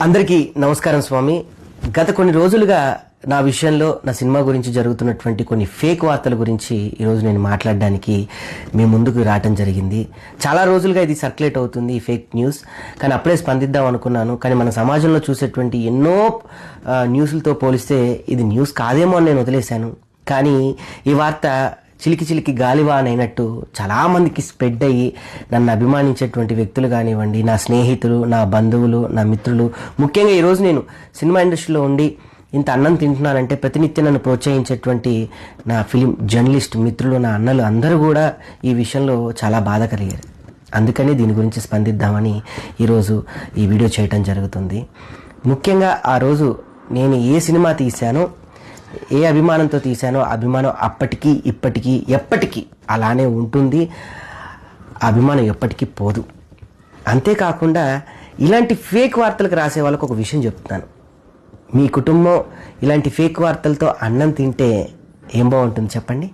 అందరికీ నమస్కారం స్వామి. గత కొన్ని రోజులుగా నా విషయంలో నా సినిమా గురించి జరుగుతున్నటువంటి కొన్ని ఫేక్ వార్తల గురించి ఈరోజు నేను మాట్లాడడానికి మీ ముందుకు రావటం జరిగింది. చాలా రోజులుగా ఇది సర్క్యులేట్ అవుతుంది ఈ ఫేక్ న్యూస్, కానీ అప్పుడే స్పందిద్దాం అనుకున్నాను. కానీ మన సమాజంలో చూసేటువంటి ఎన్నో న్యూస్లతో పోలిస్తే ఇది న్యూస్ కాదేమో అని నేను వదిలేశాను. కానీ ఈ వార్త చిలికి గాలివాన్ అయినట్టు చాలామందికి స్ప్రెడ్ అయ్యి నన్ను అభిమానించేటువంటి వ్యక్తులు కానివ్వండి, నా స్నేహితులు, నా బంధువులు, నా మిత్రులు, ముఖ్యంగా ఈరోజు నేను సినిమా ఇండస్ట్రీలో ఉండి ఇంత అన్నం తింటున్నానంటే ప్రతినిత్యం నన్ను ప్రోత్సహించేటువంటి నా ఫిలిం జర్నలిస్ట్ మిత్రులు, నా అన్నలు అందరూ కూడా ఈ విషయంలో చాలా బాధ కలిగారు. అందుకని దీని గురించి స్పందిద్దామని ఈరోజు ఈ వీడియో చేయటం జరుగుతుంది. ముఖ్యంగా ఆ రోజు నేను ఏ సినిమా తీశానో, ఏ అభిమానంతో తీశానో అభిమానం అప్పటికీ ఇప్పటికీ ఎప్పటికీ అలానే ఉంటుంది. అభిమానం ఎప్పటికీ పోదు. అంతేకాకుండా ఇలాంటి ఫేక్ వార్తలకు రాసే వాళ్ళకు ఒక విషయం చెప్తున్నాను. మీ కుటుంబం ఇలాంటి ఫేక్ వార్తలతో అన్నం తింటే ఏం బాగుంటుంది చెప్పండి.